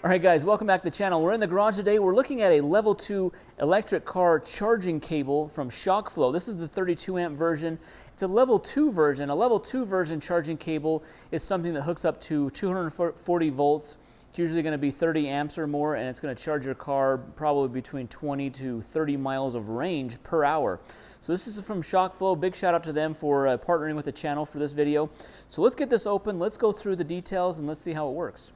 All right, guys, welcome back to the channel. We're in the garage today. We're looking at a level 2 electric car charging cable from ShockFlo. This is the 32 amp version. It's a level 2 version. A level 2 version charging cable is something that hooks up to 240 volts. It's usually going to be 30 amps or more, and it's going to charge your car probably between 20 to 30 miles of range per hour. So this is from ShockFlo. Big shout out to them for partnering with the channel for this video. So let's get this open. Let's go through the details and let's see how it works.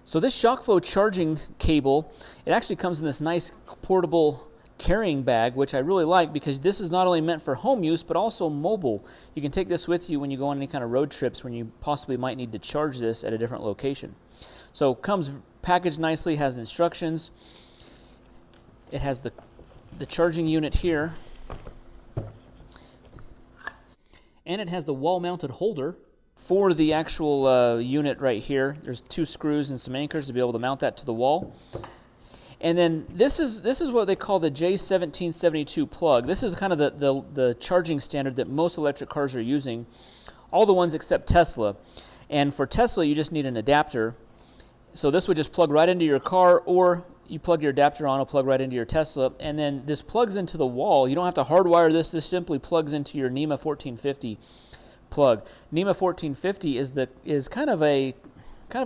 So this ShockFlo charging cable, it actually comes in this nice portable carrying bag, which I really like because this is not only meant for home use, but also mobile. You can take this with you when you go on any kind of road trips when you possibly might need to charge this at a different location. So it comes packaged nicely, has instructions. It has the charging unit here. And it has the wall-mounted holder for the actual unit right here. There's 2 screws and some anchors to be able to mount that to the wall. And then this is what they call the J1772 plug. This is kind of the charging standard that most electric cars are using, all the ones except Tesla. And for Tesla, you just need an adapter. So this would just plug right into your car, or you plug your adapter on, it'll plug right into your Tesla, and then this plugs into the wall. You don't have to hardwire this. This simply plugs into your NEMA 1450 plug. NEMA 1450 is kind of a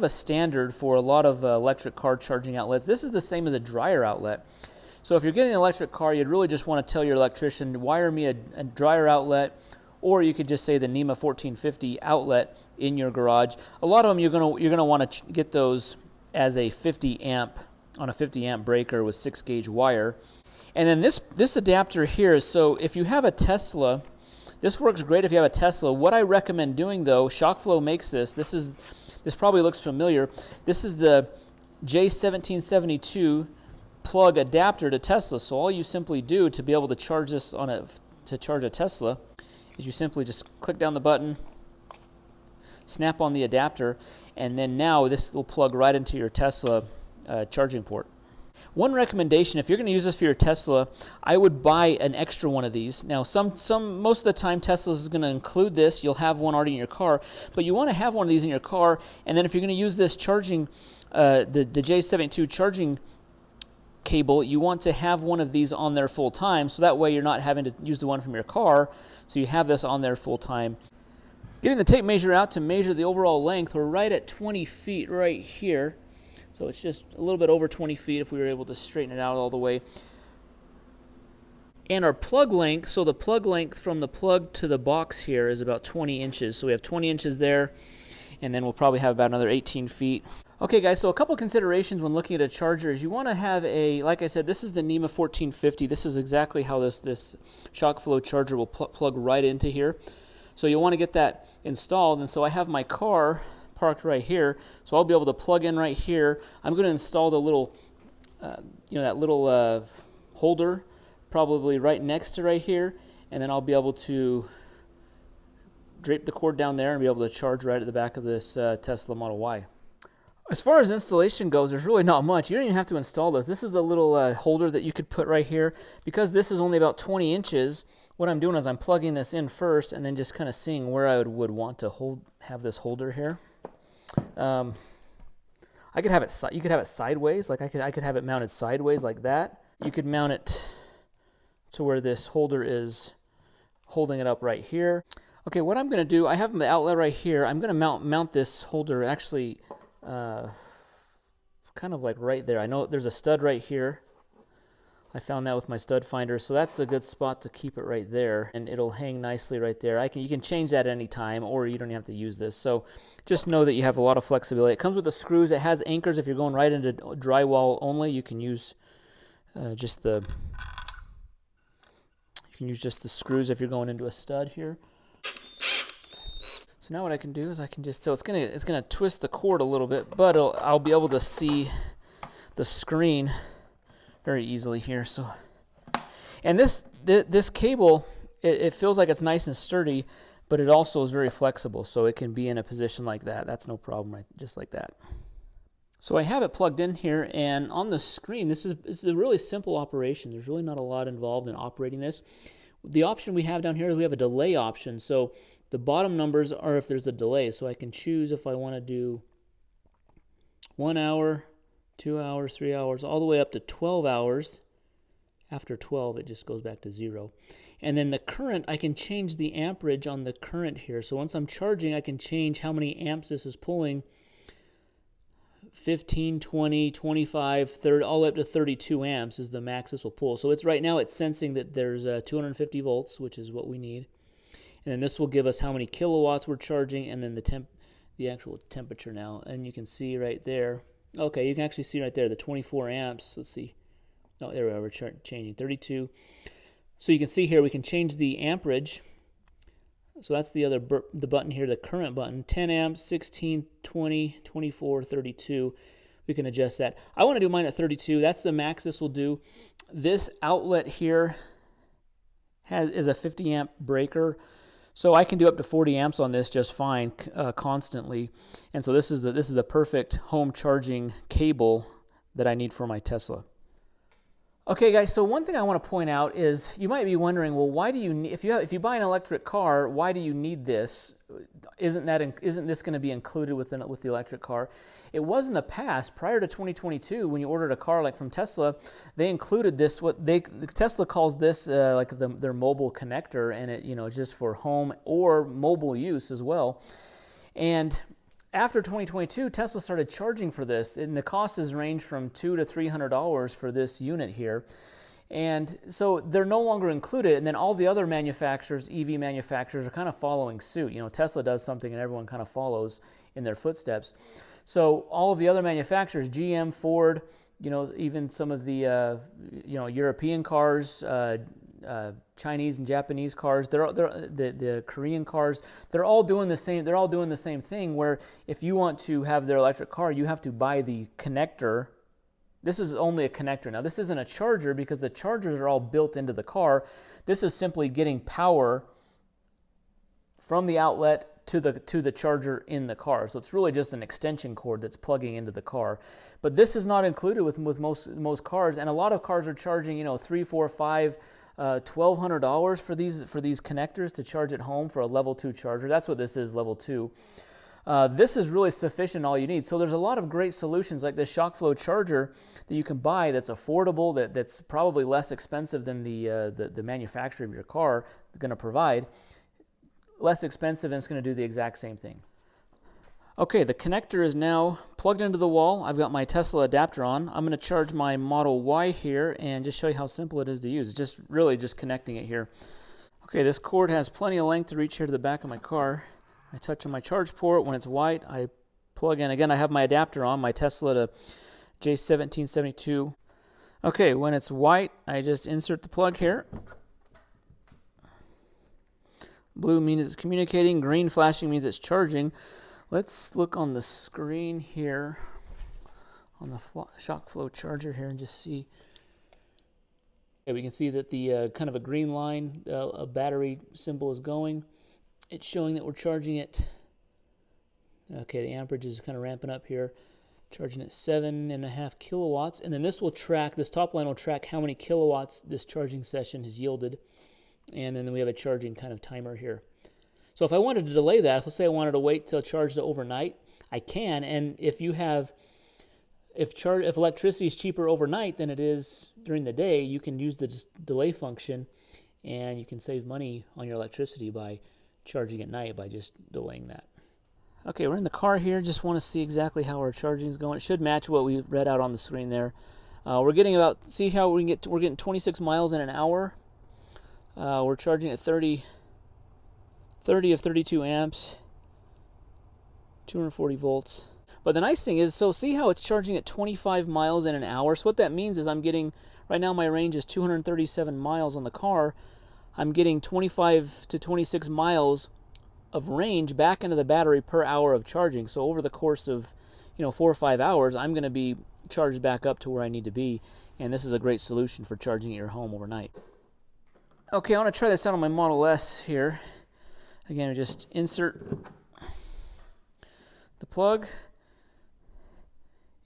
standard for a lot of electric car charging outlets. This is the same as a dryer outlet. So if you're getting an electric car, you'd really just want to tell your electrician, wire me a dryer outlet, or you could just say the NEMA 1450 outlet in your garage. A lot of them you're gonna want to get those as a 50 amp on a 50 amp breaker with 6 gauge wire. And then this adapter here, so if you have a Tesla, this works great if you have a Tesla. What I recommend doing though, ShockFlo makes this. This probably looks familiar. This is the J1772 plug adapter to Tesla. So all you simply do to be able to charge this to charge a Tesla is you simply just click down the button, snap on the adapter, and then now this will plug right into your Tesla charging port. One recommendation, if you're going to use this for your Tesla, I would buy an extra one of these. Now, most of the time, Tesla is going to include this. You'll have one already in your car, but you want to have one of these in your car. And then if you're going to use this charging, the J72 charging cable, you want to have one of these on there full time, so that way you're not having to use the one from your car. So you have this on there full time. Getting the tape measure out to measure the overall length, we're right at 20 feet right here. So it's just a little bit over 20 feet if we were able to straighten it out all the way. And our plug length, so the plug length from the plug to the box here is about 20 inches. So we have 20 inches there, and then we'll probably have about another 18 feet. Okay guys, so a couple considerations when looking at a charger is you want to have like I said, this is the NEMA 1450. This is exactly how this ShockFlo charger will plug right into here. So you want to get that installed, and so I have my car parked right here, so I'll be able to plug in right here. I'm going to install the little, that little holder probably right next to right here, and then I'll be able to drape the cord down there and be able to charge right at the back of this Tesla Model Y. As far as installation goes, there's really not much. You don't even have to install this. This is the little holder that you could put right here. Because this is only about 20 inches, what I'm doing is I'm plugging this in first and then just kind of seeing where I would want to have this holder here. I could have it. You could have it sideways. Like I could have it mounted sideways like that. You could mount it to where this holder is holding it up right here. Okay, what I'm going to do, I have the outlet right here. I'm going to mount this holder actually kind of like right there. I know there's a stud right here. I found that with my stud finder, so that's a good spot to keep it right there, and it'll hang nicely right there. You can change that at any time, or you don't have to use this. So just know that you have a lot of flexibility. It comes with the screws. It has anchors. If you're going right into drywall only, you can use just the screws if you're going into a stud here. So now what I can do is so it's gonna twist the cord a little bit, but I'll be able to see the screen very easily here. So, and this cable, it feels like it's nice and sturdy, but it also is very flexible, so it can be in a position like that. That's no problem, right? Just like that. So I have it plugged in here, and on the screen, this is a really simple operation. There's really not a lot involved in operating this. The option we have down here is we have a delay option. So the bottom numbers are if there's a delay. So I can choose if I want to do 1 hour, 2 hours, 3 hours, all the way up to 12 hours. After 12, it just goes back to 0. And then the current, I can change the amperage on the current here. So once I'm charging, I can change how many amps this is pulling. 15, 20, 25, 30, all the way up to 32 amps is the max this will pull. So it's right now it's sensing that there's 250 volts, which is what we need. And then this will give us how many kilowatts we're charging, and then the actual temperature now. And you can see right there. Okay, you can actually see right there the 24 amps. Let's see. Oh, there we are. We're changing 32. So you can see here we can change the amperage. So that's the button here, the current button. 10 amps, 16, 20, 24, 32. We can adjust that. I want to do mine at 32. That's the max this will do. This outlet here is a 50 amp breaker. So I can do up to 40 amps on this just fine, constantly. And so this is the perfect home charging cable that I need for my Tesla. Okay, guys. So one thing I want to point out is you might be wondering, well, why do you need, if you buy an electric car, why do you need this? Isn't this going to be included with the electric car? It was in the past, prior to 2022, when you ordered a car like from Tesla, they included this. Tesla calls this like their mobile connector, and it's just for home or mobile use as well. And after 2022, Tesla started charging for this, and the cost has ranged from $200 to $300 for this unit here. And so they're no longer included, and then all the other manufacturers, EV manufacturers, are kind of following suit. Tesla does something and everyone kind of follows in their footsteps. So all of the other manufacturers, GM, Ford, even some of the European cars, Chinese and Japanese cars, the Korean cars, they're all doing the same. They're all doing the same thing. Where if you want to have their electric car, you have to buy the connector. This is only a connector. Now, this isn't a charger because the chargers are all built into the car. This is simply getting power from the outlet to the charger in the car. So it's really just an extension cord that's plugging into the car. But this is not included with most cars, and a lot of cars are charging $300, $400, $500, $1,200 for these connectors to charge at home for a level 2 charger. That's what this is, level 2. This is really sufficient, all you need. So there's a lot of great solutions like this ShockFlo charger that you can buy that's affordable, that's probably less expensive than the manufacturer of your car is going to provide. Less expensive, and it's going to do the exact same thing. Okay, the connector is now plugged into the wall. I've got my Tesla adapter on. I'm going to charge my Model Y here and just show you how simple it is to use. It's just connecting it here. Okay, this cord has plenty of length to reach here to the back of my car. I touch on my charge port. When it's white, I plug in. Again, I have my adapter on, my Tesla to J1772. Okay, when it's white, I just insert the plug here. Blue means it's communicating. Green flashing means it's charging. Let's look on the screen here on the ShockFlo charger here and just see. Okay, we can see that the kind of a green line, a battery symbol is going. It's showing that we're charging it. Okay, the amperage is kind of ramping up here. Charging at 7.5 kilowatts. And then this top line will track how many kilowatts this charging session has yielded. And then we have a charging kind of timer here. So if I wanted to delay that, let's say I wanted to wait till it charges overnight, I can. And if electricity is cheaper overnight than it is during the day, you can use the delay function, and you can save money on your electricity by charging at night by just delaying that. Okay, we're in the car here. Just want to see exactly how our charging is going. It should match what we read out on the screen there. We're getting see how we're getting 26 miles in an hour. We're charging at 30 of 32 amps, 240 volts. But the nice thing is, so see how it's charging at 25 miles in an hour? So what that means is I'm getting, right now my range is 237 miles on the car. I'm getting 25 to 26 miles of range back into the battery per hour of charging. So over the course of 4 or 5 hours, I'm going to be charged back up to where I need to be. And this is a great solution for charging at your home overnight. Okay, I want to try this out on my Model S here. Again, I just insert the plug,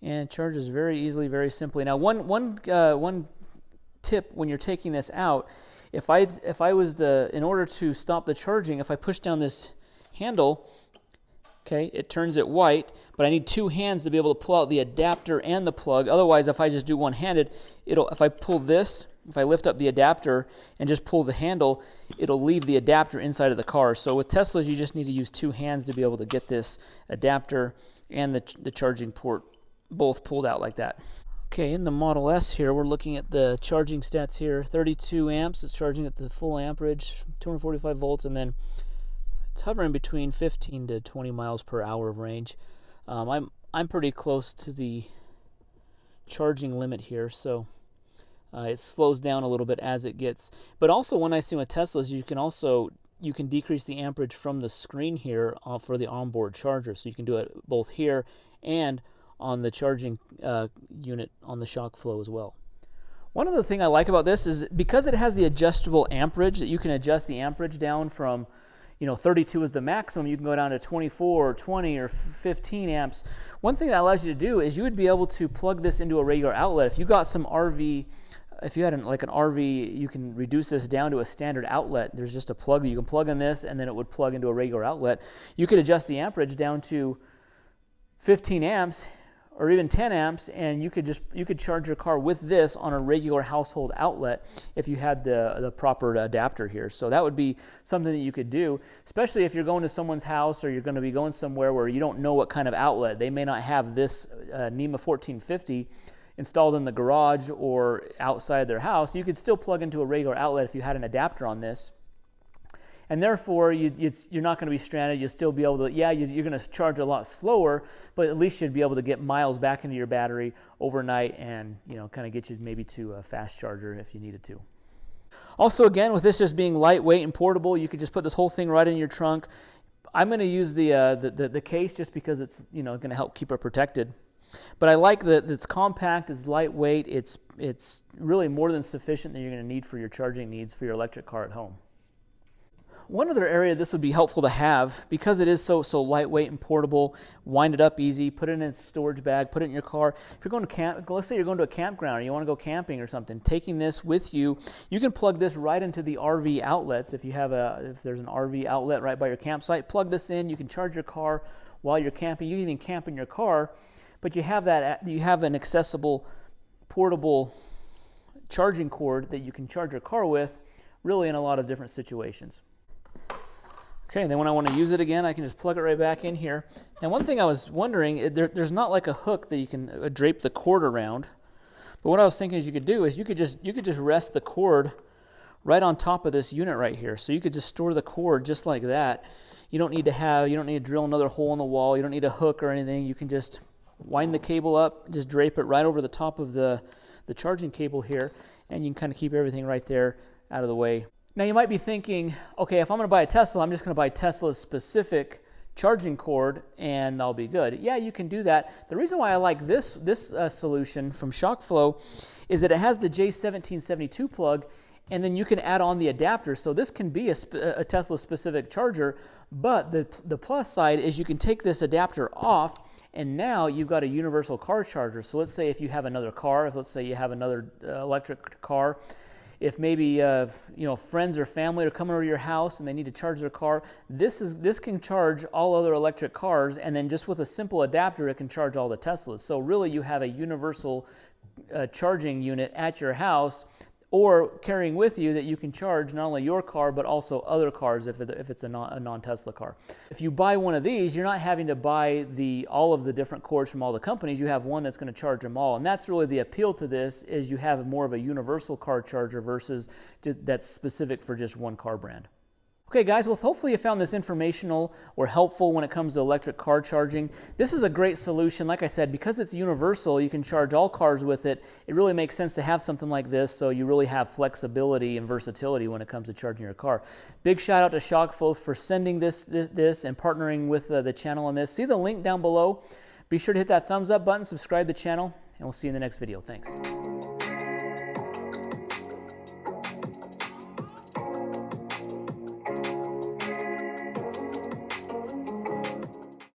and it charges very easily, very simply. Now, one tip when you're taking this out, if I was in order to stop the charging, if I push down this handle, Okay, it turns it white, but I need two hands to be able to pull out the adapter and the plug. Otherwise, if I just do one-handed, if I pull this, if I lift up the adapter and just pull the handle, it'll leave the adapter inside of the car. So with Teslas, you just need to use two hands to be able to get this adapter and the charging port both pulled out like that. Okay, in the Model S here, we're looking at the charging stats here. 32 amps, it's charging at the full amperage, 245 volts, and then it's hovering between 15 to 20 miles per hour of range. I'm pretty close to the charging limit here, so it slows down a little bit as it gets. But also, when I see with Teslas, you can decrease the amperage from the screen here for the onboard charger. So you can do it both here and on the charging unit on the ShockFlo as well. One other thing I like about this is because it has the adjustable amperage, that you can adjust the amperage down from 32 is the maximum. You can go down to 24 or 20 or 15 amps. One thing that allows you to do is you would be able to plug this into a regular outlet. If you got some RV, if you had like an RV, you can reduce this down to a standard outlet. There's just a plug that you can plug in this, and then it would plug into a regular outlet. You could adjust the amperage down to 15 amps or even 10 amps, and you could charge your car with this on a regular household outlet if you had the proper adapter here. So that would be something that you could do, especially if you're going to someone's house or you're going to be going somewhere where you don't know what kind of outlet. They may not have this NEMA 1450 installed in the garage or outside their house. You could still plug into a regular outlet if you had an adapter on this. And therefore, you're not going to be stranded. You'll still be able to, you're going to charge a lot slower, but at least you'd be able to get miles back into your battery overnight and, kind of get you maybe to a fast charger if you needed to. Also, again, with this just being lightweight and portable, you could just put this whole thing right in your trunk. I'm going to use the case just because it's, going to help keep it protected. But I like that it's compact, it's lightweight, it's really more than sufficient that you're going to need for your charging needs for your electric car at home. One other area this would be helpful to have, because it is so lightweight and portable, wind it up easy, put it in a storage bag, put it in your car. If you're going to let's say you're going to a campground or you want to go camping or something, taking this with you, you can plug this right into the RV outlets. If there's an RV outlet right by your campsite, plug this in. You can charge your car while you're camping. You can even camp in your car, but you have an accessible, portable charging cord that you can charge your car with, really in a lot of different situations. Okay, and then when I want to use it again, I can just plug it right back in here. And one thing I was wondering, there's not like a hook that you can drape the cord around. But what I was thinking is you could just rest the cord right on top of this unit right here. So you could just store the cord just like that. You don't need to drill another hole in the wall. You don't need a hook or anything. You can just wind the cable up, just drape it right over the top of the charging cable here, and you can kind of keep everything right there out of the way. Now you might be thinking, okay, if I'm going to buy a Tesla, I'm just going to buy Tesla's specific charging cord and I'll be good. Yeah, you can do that. The reason why I like this solution from ShockFlo is that it has the J1772 plug, and then you can add on the adapter. So this can be a Tesla specific charger, but the plus side is you can take this adapter off, and now you've got a universal car charger. So let's say if you have another car, let's say you have another electric car, if maybe friends or family are coming over to your house and they need to charge their car, this can charge all other electric cars, and then just with a simple adapter it can charge all the Teslas. So really you have a universal charging unit at your house or carrying with you that you can charge not only your car but also other cars if it's a non-Tesla car. If you buy one of these, you're not having to buy all of the different cords from all the companies. You have one that's going to charge them all, and that's really the appeal to this, is you have more of a universal car charger versus that's specific for just one car brand. Okay guys, well hopefully you found this informational or helpful when it comes to electric car charging. This is a great solution. Like I said, because it's universal, you can charge all cars with it. It really makes sense to have something like this, so you really have flexibility and versatility when it comes to charging your car. Big shout out to ShockFlo for sending this and partnering with the channel on this. See the link down below. Be sure to hit that thumbs up button, subscribe to the channel, and we'll see you in the next video. Thanks.